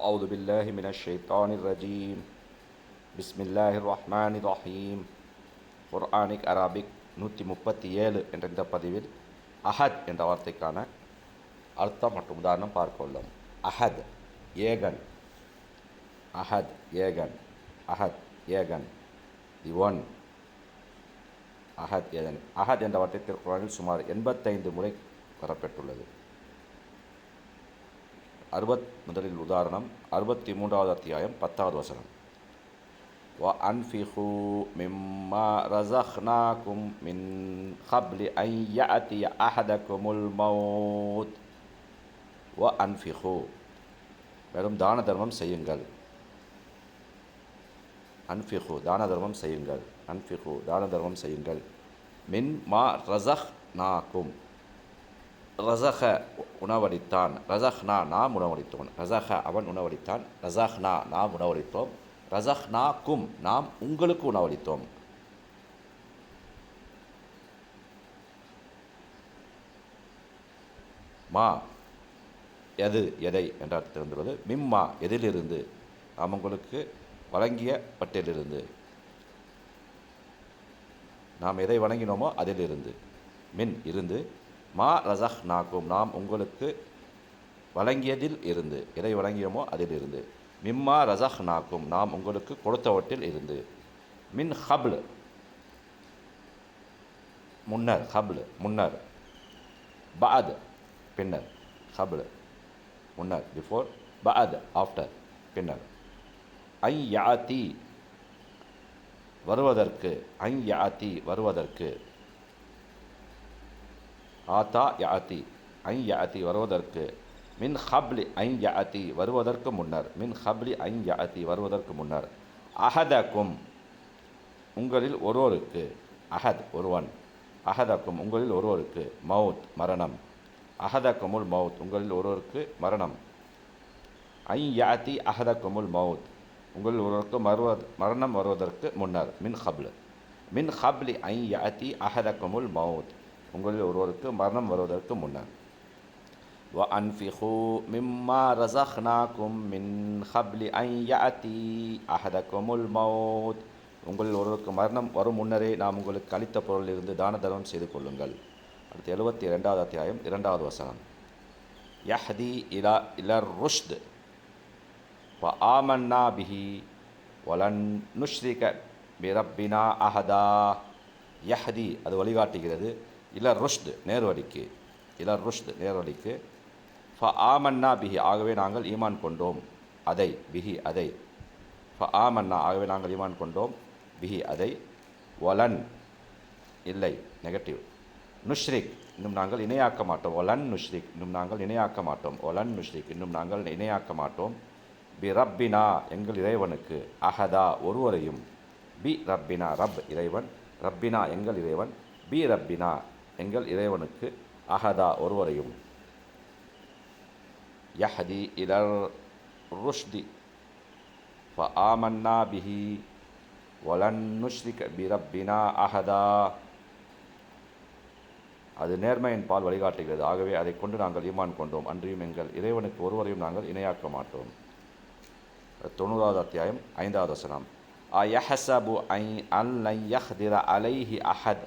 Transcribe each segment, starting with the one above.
أعوذ بالله من الشيطان الرجيم بسم الله الرحمن الرحيم குர்ஆனிக் Arabic 137 என்ற இந்த பதிவில் அஹத் என்ற வார்த்தைக்கான அர்த்தம் மற்றும் உதாரணம் பார்க்க உள்ளோம். அஹத் ஏகன், அஹத் ஏகன், அஹத் ஏகன், தி ஒன். அஹத் ஏகன். அஹத் என்ற வார்த்தை திருக்குர்ஆனில் சுமார் 85 முறை வரப்பெற்றுள்ளது. முதலில் உதாரணம் 63வது அத்தியாயம் 10வது வசனம். وَأَنْفِقُوا مِمَّا رَزَقْنَاكُمْ مِنْ قَبْلِ أَنْ يَأْتِيَ أَحَدَكُمُ الْمَوْتُ وَأَنْفِقُوا மேலும் தான தர்மம் செய்யுங்கள். அன்ஃபிகு தான தர்மம் செய்யுங்கள். அன்ஃபிகு தான தர்மம் செய்யுங்கள். மின் மா ரஸக்னாக்கும் ரஸக உணவளித்தான், ரஸக்னா நாம் உணவளித்தோம், ரஸக அவன் உணவளித்தான், ரஸக்னா நாம் உணவளித்தோம், ரஸக்னாக்கும் நாம் உங்களுக்கு உணவளித்தோம். மா எது எதை என்ற அர்த்தத்தில் வந்துள்ளது. மிம்மா எதிலிருந்து, நாம் உங்களுக்கு வழங்கிய பட்டியலிருந்து, நாம் எதை வழங்கினோமோ அதிலிருந்து. மின் இருந்து, மா ரஸக்னாக்கும் நாம் உங்களுக்கு வழங்கியதில் இருந்து, எதை வழங்கினோமோ அதிலிருந்து. மிம்மா ரஸக்னாக்கும் நாம் உங்களுக்கு கொடுத்தவற்றில் இருந்து. மின் ஹப்ல் முன்னர், ஹப்ல் முன்னர், பஅத் பின்னர், ஹப்ல் முன்னர் பிஃபோர், பஅத் ஆஃப்டர் பின்னர். ஐ யாத்தி வருவதற்கு, ஐ யாத்தி வருவதற்கு, ஆத்தா யாத்தி ஐ யாத்தி வருவதற்கு, மின் ஹப்லி ஐ யாத்தி வருவதற்கு முன்னர், மின் ஹப்லி ஐ யாத்தி வருவதற்கு முன்னர். அஹதக்கும் உங்களில் ஒருவருக்கு, அஹத் ஒருவன், அஹதக்கும் உங்களில் ஒருவருக்கு, மவுத் மரணம், அஹதக்குமுல் மவுத் உங்களில் ஒருவருக்கு மரணம். ஐ யாத்தி அஹதக்குமுல் மவுத் உங்களில் ஒருவருக்கு மரணம் வருவதற்கு முன்னர். மின் ஹப்ல் மின் ஹப்லி ஐ யாத்தி அஹதக்குமுல் மவுத் உங்களில் ஒருவருக்கு மரணம் வருவதற்கு முன்னர். وَأَنْفِقُوا مِمَّا رَزَقْنَاكُمْ مِنْ قَبْلِ أَنْ يَأْتِيَ أَحَدَكُمُ الْمَوْتُ உங்களில் ஒருவருக்கு மரணம் வரும் முன்னரே நாம் உங்களுக்கு அளித்த பொருளிலிருந்து தான தர்மம் செய்து கொள்ளுங்கள். அடுத்து 72வது அத்தியாயம் 2வது வசனம். யஹ்தி இலர் ருஷ்த் وآمنا به ولن نشرك بربنا أحدا. யஹ்தி அது வழிகாட்டுகிறது, இலர் ருஷ்த் நேர்வழிக்கு, இலர் ருஷ்த் நேர்வழிக்கு, ஃபஆமன்னா பிஹி ஆகவே நாங்கள் ஈமான் கொண்டோம், அதை, பிஹி அதை, ஃபஆமன்னா ஆகவே நாங்கள் ஈமான் கொண்டோம், பிஹி அதை, வலன் இல்லை நெகட்டிவ், நுஷ்ரிக் இன்னும் நாங்கள் இணையாக்க மாட்டோம், ஒலன் நுஷ்ரிக் இன்னும் நாங்கள் இணையாக்க மாட்டோம், ஒலன் நுஷ்ரிக் இன்னும் நாங்கள் இணையாக்க மாட்டோம், பி ரப்பினா எங்கள் இறைவனுக்கு, அஹதா ஒருவரையும், பி ரப்பினா ரப் இறைவன், ரப்பினா எங்கள் இறைவன், பி ரப்பினா எங்கள் இறைவனுக்கு, அஹதா ஒருவரையும். யஹ்தி இலர் ருஷ்தி ஃபஆமன்னா பிஹி வலன் நுஷ்ரிக பி ரப்பினா அஹதா. அது நேர்மையின் பால் வழிகாட்டுகிறது, ஆகவே அதை கொண்டு நாங்கள் ஈமான் கொண்டோம், அன்றியும் எங்கள் இறைவனுக்கு ஒருவரையும் நாங்கள் இணையாக்க மாட்டோம். 90வது அத்தியாயம் 5வது வசனம். அயஹ்சபு ஐ அல்லன் யக்திர அலைஹி அஹத்.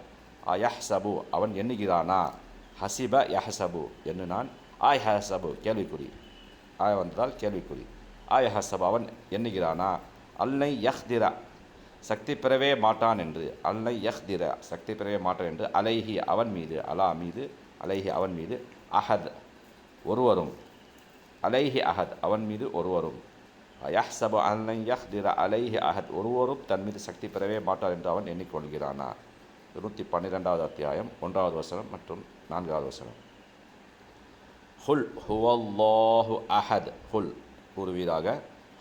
அயஹ்சபு அவன் எண்ணுகிறானா, ஹசிப யஹ்சபு எண்ணினான், ஆய் ஹசபு கேள்விக்குறி, ஆய் வந்தால் கேள்விக்குறி, ஆய் ஹசபு அவன் எண்ணுகிறானா, அல்லை யஹ்திர சக்தி பெறவே மாட்டான் என்று, அல்லை யஹ்திர சக்தி பெறவே மாட்டான் என்று, அலைஹி அவன் மீது, அலா மீது, அலைஹி அவன் மீது, அஹத் ஒருவரும், அலைஹி அஹத் அவன் மீது ஒருவரும், யஹ்சபு அல்லை யஹ்திர அலைஹி அஹத் ஒருவரும் தன் மீது சக்தி பெறவே மாட்டார் என்று அவன் எண்ணிக்கொள்கிறானா. 112வது அத்தியாயம் 1வது வசனம் மற்றும் 4வது வசனம். ஹுல் ஹுவல்லாஹு அஹத். ஹுல் கூறுவீராக,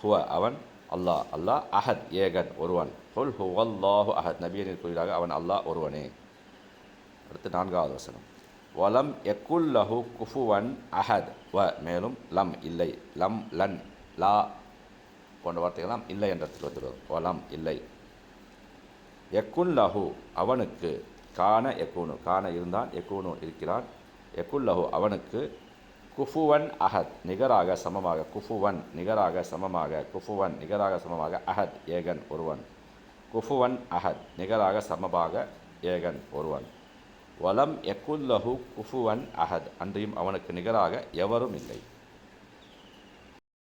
ஹுவ அவன், அல்லாஹ் அல்லாஹ், அஹத் ஏகன் ஒருவன். ஹுல் ஹுவல்லாஹு அஹத் நபியனில் கூறுவீராக, அவன் அல்லாஹ் ஒருவனே. அடுத்து 4வது வசனம். வலம் யக்குல்லஹு குஃபுவன் அஹத். வ மேலும் லம் இல்லை, லம் லன் லா போன்ற வார்த்தைகளாம் இல்லை என்ற அர்த்தத்தில் வந்துள்ளது. வலம் இல்லை. யக்குல்லஹு அவனுக்கு, கான யக்கூனு கான இருந்தான், யக்கூனு இருக்கிறான், யக்குல்லஹு அவனுக்கு, குஃபுவன் அஹத் நிகராக சமமாக, குஃபுவன் நிகராக சமமாக, குஃபுவன் நிகராக சமமாக, அஹத் ஏகன் ஒருவன், குஃபுவன் அஹத் நிகராக சமமாக ஏகன் ஒருவன். வலம் யக்குல்லஹு குஃபுவன் அஹத் அன்றியும் அவனுக்கு நிகராக எவரும் இல்லை.